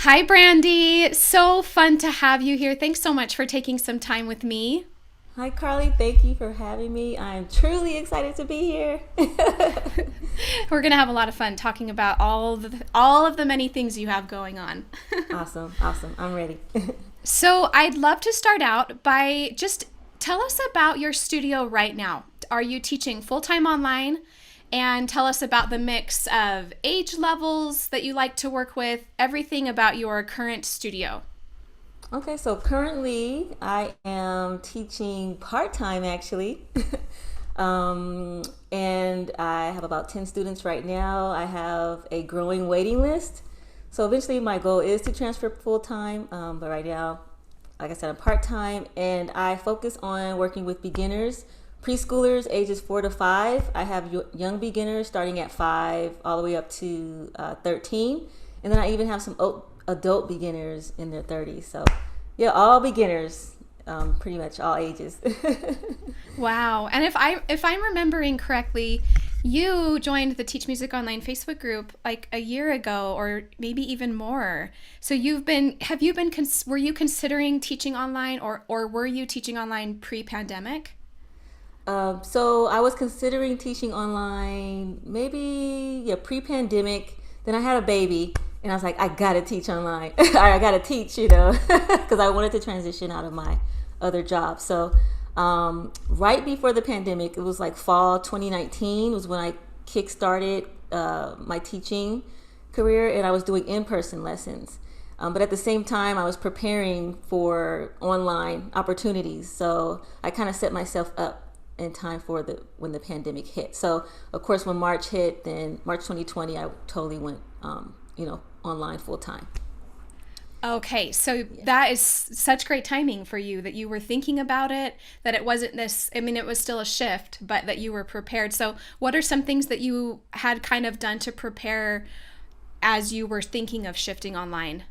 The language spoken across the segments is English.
Hi, Brandy. So fun to have you here. Thanks so much for taking some time with me. Hi, Carly. Thank you for having me. I'm truly excited to be here. We're going to have a lot of fun talking about all of the many things you have going on. Awesome. Awesome. I'm ready. So, I'd love to start out by just tell us about your studio right now. Are you teaching full-time online? And tell us about the mix of age levels that you like to work with, everything about your current studio. Okay, so currently I am teaching part time actually. And I have about 10 students right now. I have a growing waiting list. So eventually my goal is to transfer full time. But right now, like I said, I'm part time and I focus on working with beginners, preschoolers ages 4 to 5. I have young beginners starting at 5 all the way up to 13. And then I even have some adult beginners in their 30s. So yeah, all beginners, pretty much all ages. Wow. And if I'm remembering correctly, you joined the Teach Music Online Facebook group like a year ago or maybe even more. So were you considering teaching online or were you teaching online pre-pandemic? So I was considering teaching online, maybe yeah, pre-pandemic. Then I had a baby, and I was like, I gotta teach online. I gotta teach, because I wanted to transition out of my other job. So right before the pandemic, it was like fall 2019 was when I kickstarted my teaching career, and I was doing in-person lessons. But at the same time, I was preparing for online opportunities. So I kind of set myself up in time for the when the pandemic hit. So of course, when March hit, then March 2020, I totally went, online full time. Okay, so Yeah. that is such great timing for you that you were thinking about it, that it wasn't I mean, it was still a shift, but that you were prepared. So, what are some things that you had kind of done to prepare as you were thinking of shifting online?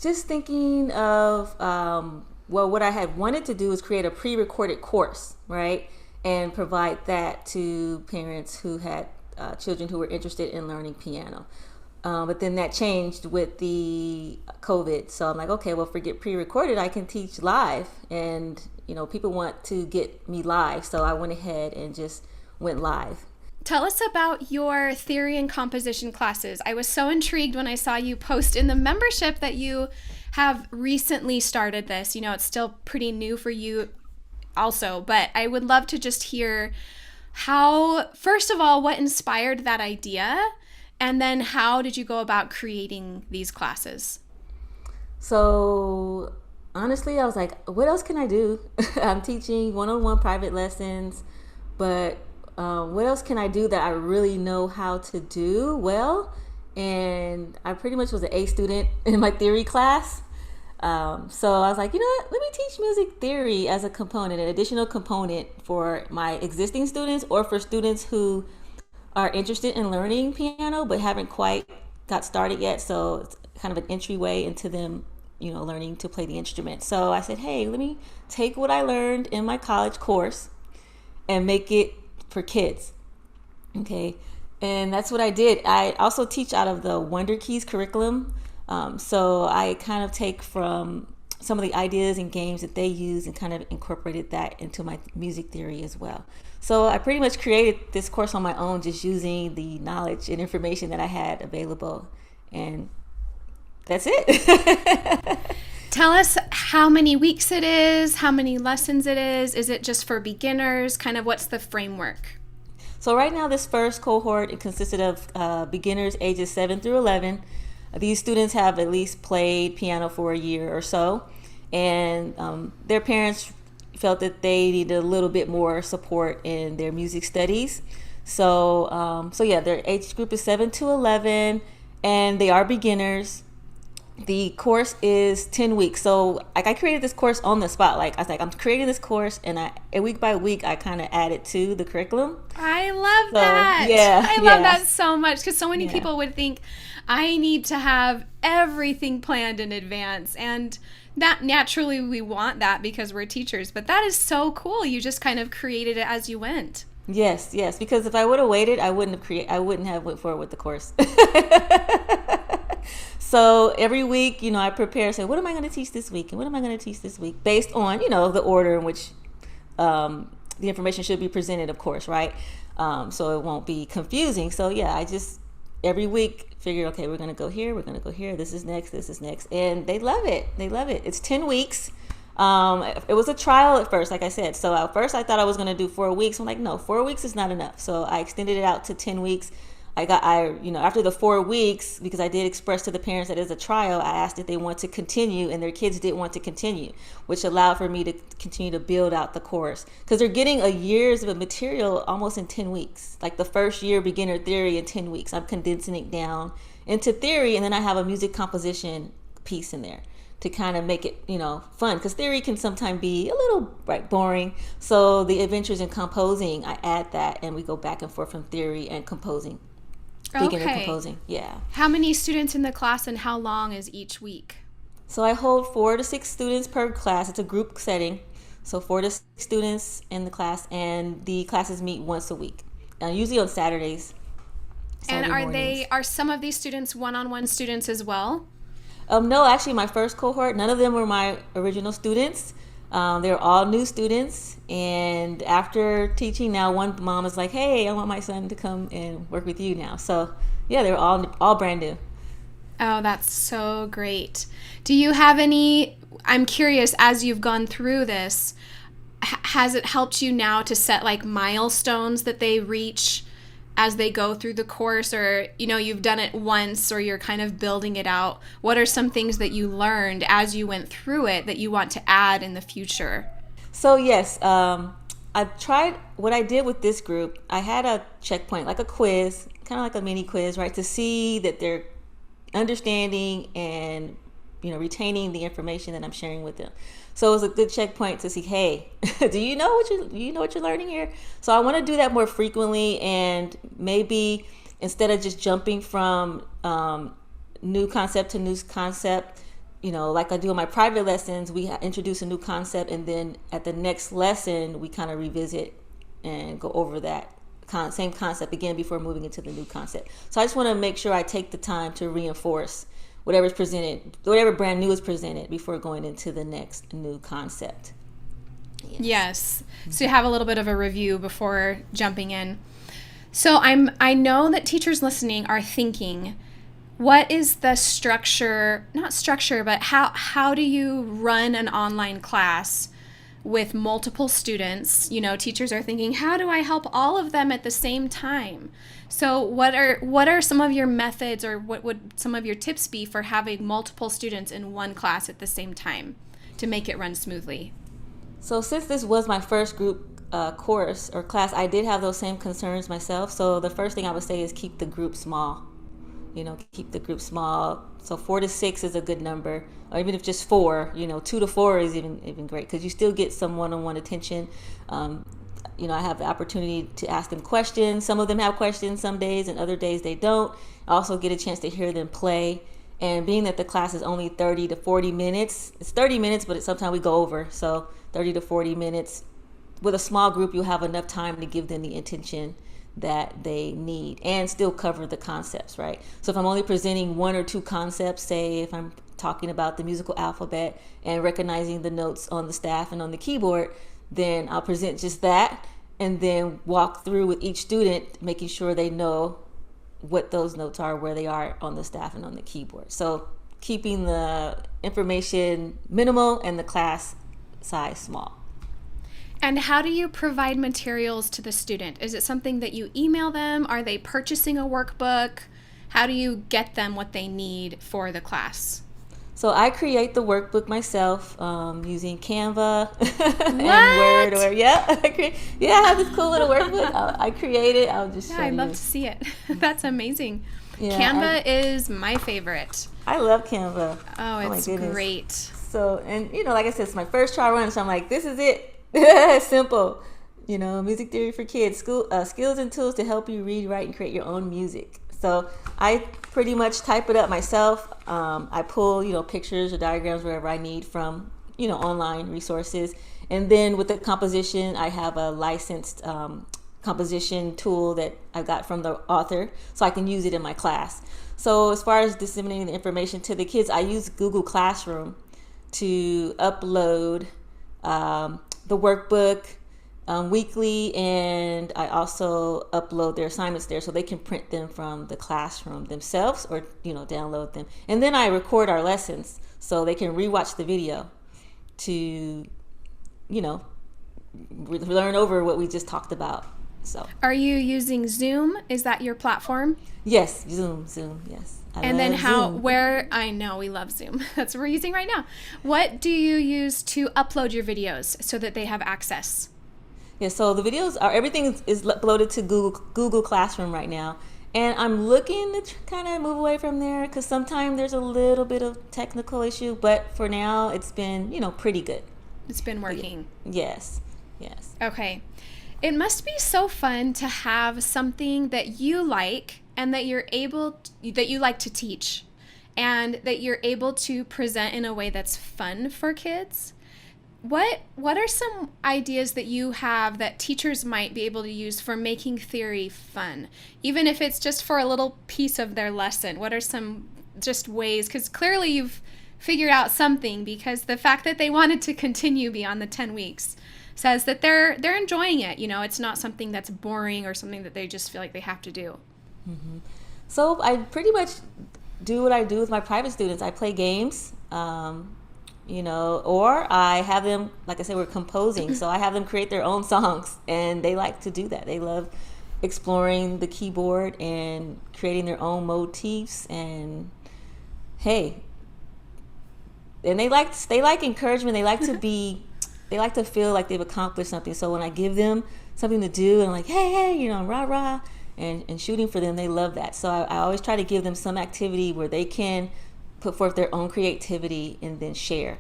Just thinking of, well, what I had wanted to do is create a pre-recorded course, right, and provide that to parents who had children who were interested in learning piano. But then that changed with the COVID. So I'm like, okay, well, forget pre-recorded. I can teach live, and people want to get me live. So I went ahead and just went live. Tell us about your theory and composition classes. I was so intrigued when I saw you post in the membership that you have recently started this. It's still pretty new for you also, but I would love to just hear first of all, what inspired that idea, and then how did you go about creating these classes? So honestly, I was like, what else can I do? I'm teaching one-on-one private lessons, but what else can I do that I really know how to do well? And I pretty much was an A student in my theory class. So I was like, you know what? Let me teach music theory as a component, an additional component for my existing students or for students who are interested in learning piano but haven't quite got started yet. So it's kind of an entryway into them, learning to play the instrument. So I said, hey, let me take what I learned in my college course and make it for kids. Okay. And that's what I did. I also teach out of the Wonder Keys curriculum. So I kind of take from some of the ideas and games that they use and kind of incorporated that into my music theory as well. So I pretty much created this course on my own, just using the knowledge and information that I had available. And that's it. Tell us how many weeks it is, how many lessons it is. Is it just for beginners? Kind of what's the framework? So right now, this first cohort, it consisted of beginners ages 7 through 11. These students have at least played piano for a year or so, and their parents felt that they needed a little bit more support in their music studies. So yeah, their age group is 7 to 11, and they are beginners. The course is 10 weeks. So like I created this course on the spot. Like I was like, I'm creating this course, and week by week I kind of added to the curriculum. I love So that. yeah, I love yeah, that so much because so many yeah. people would think I need to have everything planned in advance. And that naturally we want that because we're teachers. But that is so cool. You just kind of created it as you went. Yes, yes. Because if I would have waited, I wouldn't have went forward with the course. So every week, I prepare, say, what am I going to teach this week? And what am I going to teach this week? Based on, the order in which the information should be presented, of course, right? So it won't be confusing. So yeah, I just, every week figure, okay, we're going to go here, we're going to go here, this is next. And they love it. It's 10 weeks. It was a trial at first, like I said. So at first I thought I was going to do 4 weeks. I'm like, no, 4 weeks is not enough. So I extended it out to 10 weeks. After the 4 weeks, because I did express to the parents that as a trial, I asked if they want to continue, and their kids did want to continue, which allowed for me to continue to build out the course, because they're getting a year's of material almost in 10 weeks. Like the first year beginner theory in 10 weeks, I'm condensing it down into theory, and then I have a music composition piece in there to kind of make it, fun, because theory can sometimes be a little boring. So the adventures in composing, I add that, and we go back and forth from theory and composing. Beginner composing, yeah. How many students in the class, and how long is each week? So I hold 4 to 6 students per class. It's a group setting. So 4 to 6 students in the class, and the classes meet once a week, usually on Saturdays. And are some of these students one-on-one students as well? No, actually my first cohort, none of them were my original students. They're all new students, and after teaching now, one mom is like, hey, I want my son to come and work with you now. So yeah, they're all brand new. Oh, that's so great. Do you have I'm curious, as you've gone through this, has it helped you now to set like milestones that they reach as they go through the course, or you've done it once, or you're kind of building it out? What are some things that you learned as you went through it that you want to add in the future? So yes, I tried, what I did with this group, I had a checkpoint, like a quiz, kind of like a mini quiz, right, to see that they're understanding and retaining the information that I'm sharing with them. So it was a good checkpoint to see, hey, do you know what you're learning here? So I want to do that more frequently, and maybe instead of just jumping from new concept to new concept, like I do in my private lessons, we introduce a new concept, and then at the next lesson we kind of revisit and go over that same concept again before moving into the new concept. So I just want to make sure I take the time to reinforce whatever's presented, whatever brand new is presented, before going into the next new concept. Yes. So you have a little bit of a review before jumping in. So I know that teachers listening are thinking, what is the structure, not structure, but how do you run an online class with multiple students? Teachers are thinking, how do I help all of them at the same time? So what are some of your methods, or what would some of your tips be for having multiple students in one class at the same time to make it run smoothly? So since this was my first group course or class, I did have those same concerns myself. So the first thing I would say is keep the group small. Keep the group small. So 4 to 6 is a good number, or even if just 4, 2 to 4 is even great, because you still get some one-on-one attention. I have the opportunity to ask them questions. Some of them have questions some days, and other days they don't. I also get a chance to hear them play. And being that the class is only 30 to 40 minutes, it's 30 minutes, but sometimes we go over. So 30 to 40 minutes. With a small group, you'll have enough time to give them the attention that they need and still cover the concepts, right? So if I'm only presenting 1 or 2 concepts, say if I'm talking about the musical alphabet and recognizing the notes on the staff and on the keyboard, then I'll present just that, and then walk through with each student, making sure they know what those notes are, where they are on the staff and on the keyboard. So keeping the information minimal and the class size small. And how do you provide materials to the student? Is it something that you email them? Are they purchasing a workbook? How do you get them what they need for the class? So I create the workbook myself using Canva and What? Word. I have this cool little workbook. I create it. I'll just show you. I'd love to see it. That's amazing. Yeah, Canva is my favorite. I love Canva. Oh, it's great. So, and like I said, it's my first try run, so I'm like, this is it. Simple. Music theory for kids, skills and tools to help you read, write, and create your own music. So I pretty much type it up myself. I pull, pictures or diagrams, wherever I need from, online resources. And then with the composition, I have a licensed composition tool that I got from the author, so I can use it in my class. So as far as disseminating the information to the kids, I use Google Classroom to upload the workbook weekly, and I also upload their assignments there so they can print them from the classroom themselves, or download them. And then I record our lessons so they can rewatch the video to learn over what we just talked about. So, are you using Zoom? Is that your platform? Yes, Zoom, yes. And then I know we love Zoom. That's what we're using right now. What do you use to upload your videos so that they have access? Yeah, so the videos everything is uploaded to Google Classroom right now. And I'm looking to kind of move away from there because sometimes there's a little bit of technical issue, but for now it's been, pretty good. It's been working. Yes. Okay. It must be so fun to have something that you like and that you like to teach, and that you're able to present in a way that's fun for kids. What are some ideas that you have that teachers might be able to use for making theory fun, even if it's just for a little piece of their lesson? What are some just ways, because clearly you've figured out something, because the fact that they wanted to continue beyond the 10 weeks says that they're enjoying it. It's not something that's boring or something that they just feel like they have to do. Mm-hmm. So I pretty much do what I do with my private students. I play games, or I have them, like I said, we're composing. So I have them create their own songs, and they like to do that. They love exploring the keyboard and creating their own motifs, and they like encouragement. They like to they like to feel like they've accomplished something. So when I give them something to do, and I'm like, hey, rah, rah, and shooting for them, they love that. So I always try to give them some activity where they can put forth their own creativity and then share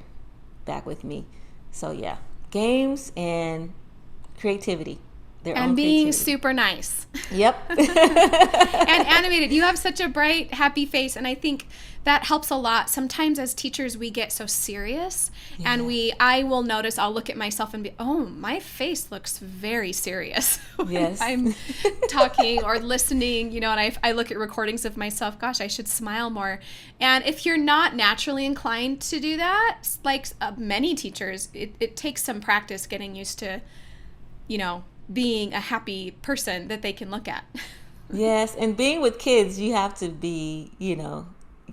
back with me. So yeah, games and creativity. And being super nice. Yep. And animated. You have such a bright, happy face, and I think that helps a lot. Sometimes as teachers we get so serious, and I will notice, I'll look at myself and be, oh, my face looks very serious when I'm talking or listening, and I look at recordings of myself, gosh, I should smile more. And if you're not naturally inclined to do that, like many teachers, it takes some practice getting used to, being a happy person that they can look at. Yes, and being with kids, you have to be, you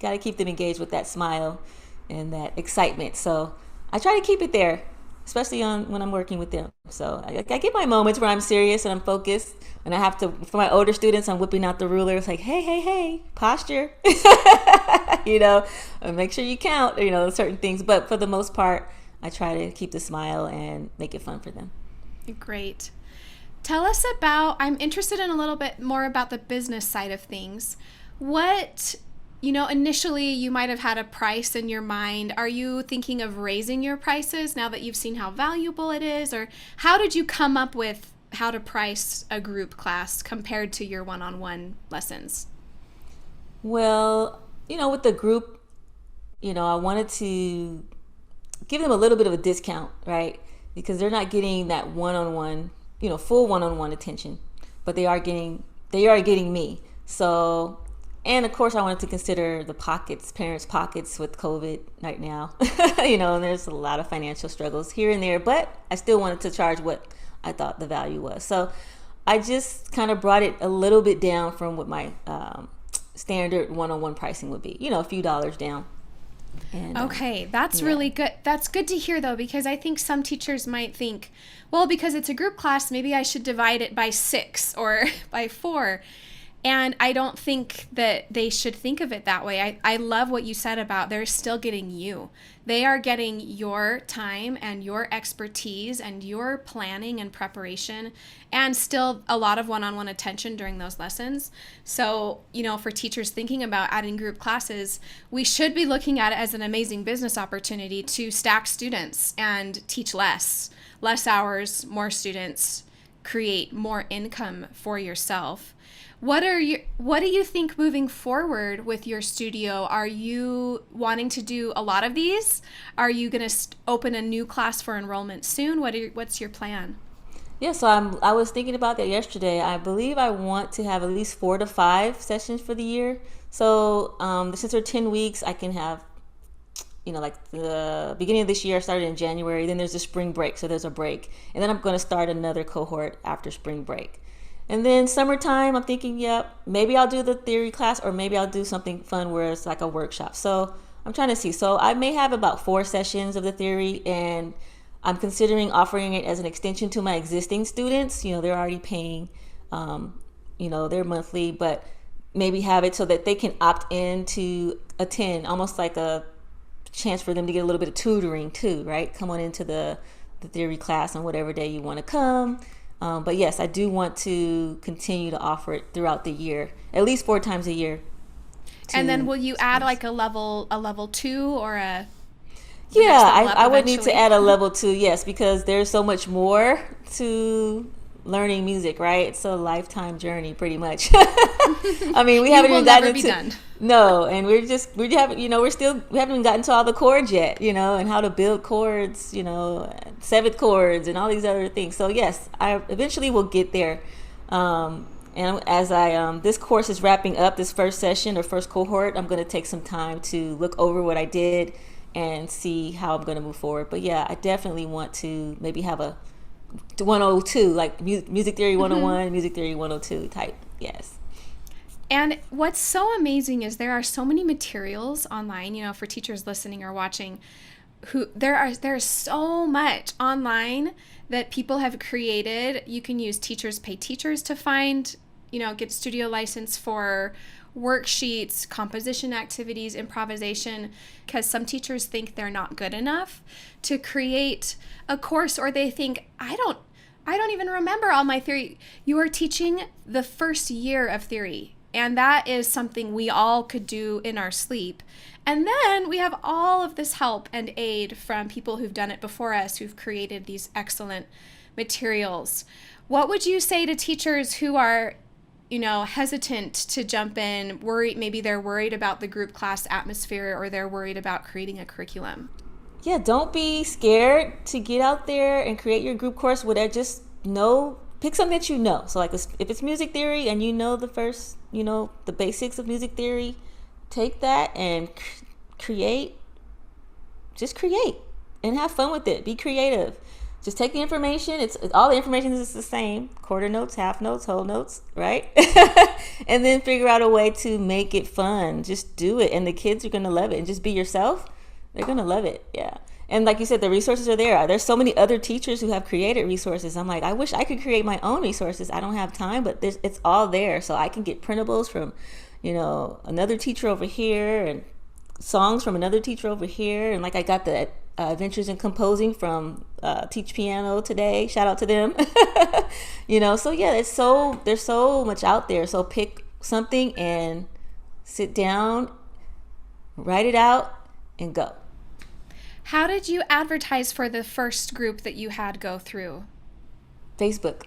got to keep them engaged with that smile and that excitement. So I try to keep it there, especially when I'm working with them. So I get my moments where I'm serious and I'm focused, and I have to, for my older students, I'm whipping out the ruler. It's like, hey, posture, and make sure you count, certain things. But for the most part, I try to keep the smile and make it fun for them. Great. Tell us I'm interested in a little bit more about the business side of things. What, initially you might have had a price in your mind. Are you thinking of raising your prices now that you've seen how valuable it is? Or how did you come up with how to price a group class compared to your one-on-one lessons? Well, with the group, I wanted to give them a little bit of a discount, right? Because they're not getting that one-on-one, full one-on-one attention, but they are getting me. So, and of course I wanted to consider the parents' pockets with COVID right now, and there's a lot of financial struggles here and there, but I still wanted to charge what I thought the value was. So I just kind of brought it a little bit down from what my standard one-on-one pricing would be, a few dollars down. And, okay, that's really good. That's good to hear, though, because I think some teachers might think, well, because it's a group class, maybe I should divide it by 6 or by 4. And I don't think that they should think of it that way. I love what you said about they're still getting you. They are getting your time and your expertise and your planning and preparation, and still a lot of one-on-one attention during those lessons. So, for teachers thinking about adding group classes, we should be looking at it as an amazing business opportunity to stack students and teach less hours, more students, create more income for yourself. What do you think moving forward with your studio? Are you wanting to do a lot of these? Are you going to open a new class for enrollment soon? What's your plan? Yeah, so I was thinking about that yesterday. I believe I want to have at least 4 to 5 sessions for the year. So since they're 10 weeks, I can have, like the beginning of this year, I started in January. Then there's a spring break, so there's a break, and then I'm going to start another cohort after spring break. And then summertime, I'm thinking, yep, maybe I'll do the theory class, or maybe I'll do something fun where it's like a workshop. So I'm trying to see. So I may have about 4 sessions of the theory, and I'm considering offering it as an extension to my existing students. They're already paying, their monthly, but maybe have it so that they can opt in to attend, almost like a chance for them to get a little bit of tutoring too, right? Come on into the theory class on whatever day you want to come. But yes, I do want to continue to offer it throughout the year, at least 4 times a year. And then will you add like a level 2 or a... Yeah, I would need to add a level 2, yes, because there's so much more to learning music, right? It's a lifetime journey, pretty much. I mean, we haven't even gotten into... done. No, and we haven't even gotten to all the chords yet, and how to build chords, 7th chords and all these other things. So yes, I eventually will get there. And as this course is wrapping up, this first session or first cohort, I'm going to take some time to look over what I did and see how I'm going to move forward. But yeah, I definitely want to maybe have a 102, like music theory 101, music theory 102 type. Yes. And what's so amazing is there are so many materials online, for teachers listening or watching, there's so much online that people have created. You can use Teachers Pay Teachers to find, get studio license for worksheets, composition activities, improvisation, because some teachers think they're not good enough to create a course, or they think, I don't even remember all my theory. You are teaching the first year of theory, and that is something we all could do in our sleep. And then we have all of this help and aid from people who've done it before us, who've created these excellent materials. What would you say to teachers who are hesitant to jump in, maybe they're worried about the group class atmosphere, or they're worried about creating a curriculum? Yeah, don't be scared to get out there and create your group course. Just pick something that you know. So like if it's music theory and the first, the basics of music theory, take that and create and have fun with it. Be creative. Just take the information. It's all the information is the same: quarter notes, half notes, whole notes, right? And then figure out a way to make it fun. Just do it, and the kids are gonna love it. And just be yourself. They're gonna love it. Yeah. And like you said, the resources are there. There's so many other teachers who have created resources. I'm like, I wish I could create my own resources. I don't have time, but it's all there. So I can get printables from, another teacher over here, and songs from another teacher over here. And like I got the Adventures in Composing from Teach Piano today. Shout out to them. So yeah, there's so much out there. So pick something and sit down, write it out, and go. How did you advertise for the first group that you had go through? Facebook.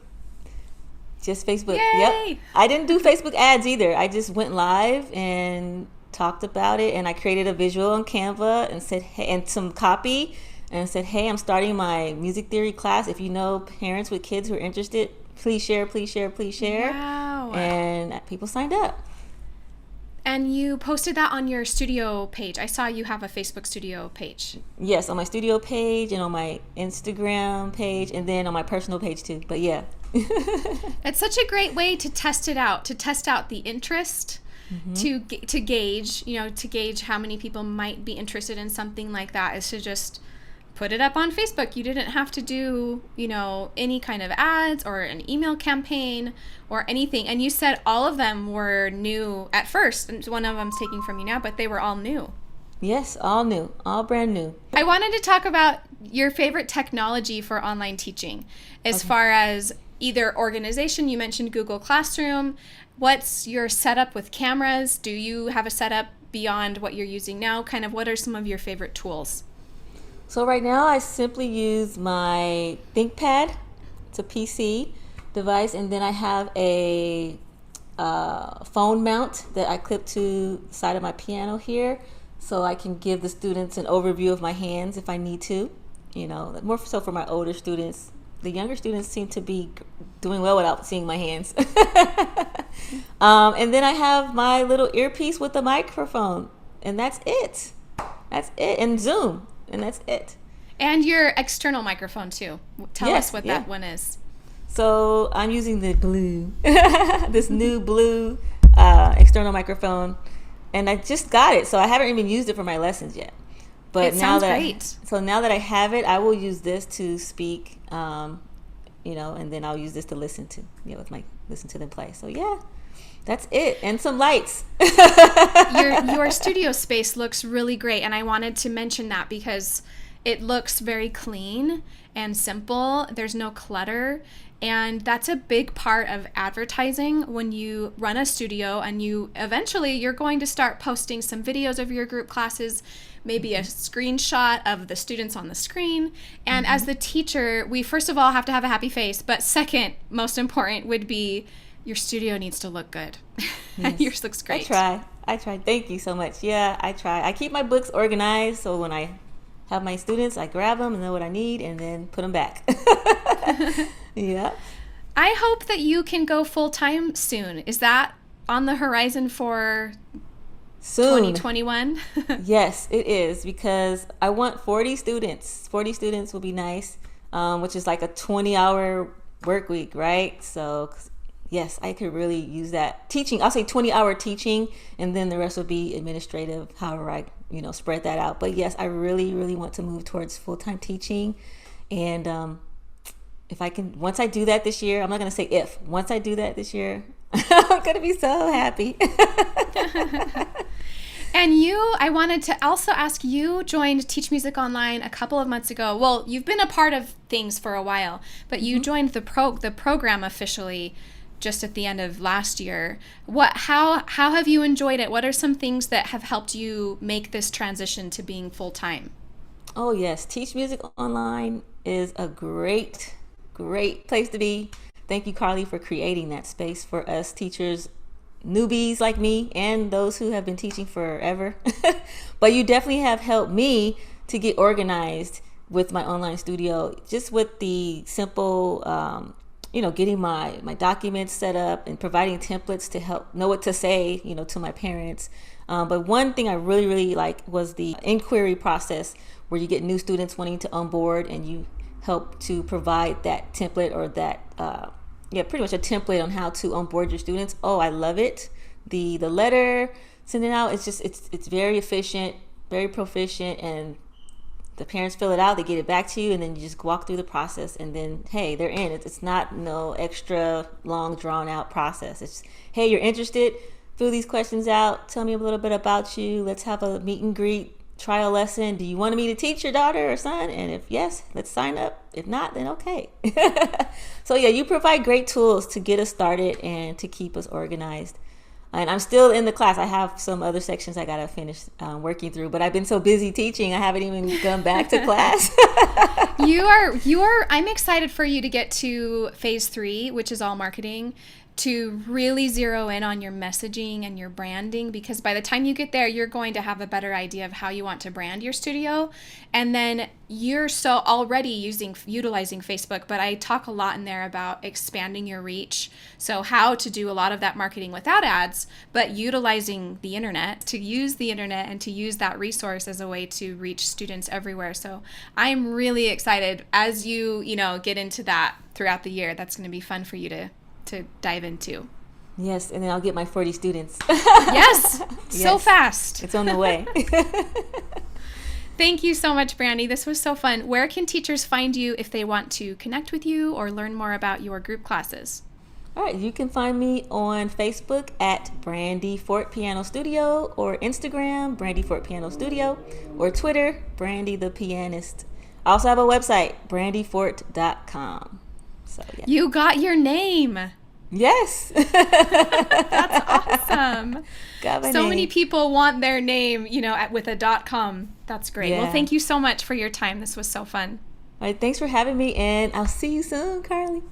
Just Facebook. Yay! Yep. I didn't do Facebook ads either. I just went live and talked about it, and I created a visual on Canva and said, hey, and some copy, and said, hey, I'm starting my music theory class. If you know parents with kids who are interested, please share, please share, please share. Wow. And people signed up. And you posted that on your studio page. I saw you have a Facebook studio page. Yes, on my studio page and on my Instagram page, and then on my personal page too. But yeah. It's such a great way to test it out, to test out the interest, to gauge how many people might be interested in something like that, is to just put it up on Facebook. You didn't have to do, any kind of ads or an email campaign or anything. And you said all of them were new at first. And one of them's taking from you now, but they were all new. Yes, all new, all brand new. I wanted to talk about your favorite technology for online teaching, as far as either organization. You mentioned Google Classroom. What's your setup with cameras? Do you have a setup beyond what you're using now? Kind of what are some of your favorite tools? So right now I simply use my ThinkPad. It's a PC device, and then I have a phone mount that I clip to the side of my piano here, so I can give the students an overview of my hands if I need to. More so for my older students. the younger students seem to be doing well without seeing my hands. And then I have my little earpiece with the microphone, and that's it. That's it. And Zoom, and that's it. And your external microphone too. Tell us what that one is. So I'm using the blue, this new blue external microphone, and I just got it. So I haven't even used it for my lessons yet. But it sounds great. So now that I have it, I will use this to speak, and then I'll use this to listen to, listen to them play. So yeah, that's it. And some lights. Your studio space looks really great, and I wanted to mention that because it looks very clean and simple. There's no clutter. And that's a big part of advertising when you run a studio, and you're going to start posting some videos of your group classes, maybe a screenshot of the students on the screen. And as the teacher, we first of all have to have a happy face, but second, most important would be your studio needs to look good. Yes. Yours looks great. I try. Thank you so much. Yeah, I try. I keep my books organized, so when I have my students, I grab them and know what I need and then put them back. Yeah. I hope that you can go full-time soon. Is that on the horizon for soon? 2021? Yes, it is, because I want 40 students. 40 students will be nice, which is like a 20-hour work week, right? So yes, I could really use that. Teaching, I'll say 20-hour teaching, and then the rest will be administrative, however I spread that out. But yes, I really, really want to move towards full-time teaching. And if I can, once I do that this year, I'm not going to say if, once I do that this year, I'm going to be so happy. And I wanted to also ask, you joined Teach Music Online a couple of months ago. Well, you've been a part of things for a while, but you joined the program officially just at the end of last year. How have you enjoyed it? What are some things that have helped you make this transition to being full-time? Oh yes, Teach Music Online is a great place to be. Thank you, Carly, for creating that space for us teachers, newbies like me, and those who have been teaching forever. But you definitely have helped me to get organized with my online studio, just with the simple getting my documents set up and providing templates to help know what to say, to my parents. But one thing I really, really like was the inquiry process, where you get new students wanting to onboard, and you help to provide that template, or that, pretty much a template on how to onboard your students. Oh, I love it. The letter sending out, it's very efficient, very proficient, and the parents fill it out, they get it back to you, and then you just walk through the process, and then, hey, they're in. It's not no extra long, drawn-out process. It's, hey, you're interested? Fill these questions out. Tell me a little bit about you. Let's have a meet and greet, trial lesson. Do you want me to teach your daughter or son? And if yes, let's sign up. If not, then okay. So yeah, you provide great tools to get us started and to keep us organized. And I'm still in the class. I have some other sections I gotta finish working through, but I've been so busy teaching, I haven't even gone back to class. I'm excited for you to get to phase 3, which is all marketing, to really zero in on your messaging and your branding, because by the time you get there, you're going to have a better idea of how you want to brand your studio. And then you're so already utilizing Facebook, but I talk a lot in there about expanding your reach. So how to do a lot of that marketing without ads, but utilizing the internet, to use the internet and to use that resource as a way to reach students everywhere. So I'm really excited as you get into that throughout the year. That's going to be fun for you to dive into. Yes, and then I'll get my 40 students. Yes, so fast. It's on the way. Thank you so much, Brandy. This was so fun. Where can teachers find you if they want to connect with you or learn more about your group classes? All right, you can find me on Facebook at Brandy Fort Piano Studio, or Instagram, Brandy Fort Piano Studio, or Twitter, Brandy the Pianist. I also have a website, brandyfort.com. So yeah. You got your name. Yes. That's awesome. Got my so name. many people want their name, with a .com. That's great. Yeah. Well, thank you so much for your time. This was so fun. All right, thanks for having me, and I'll see you soon, Carly.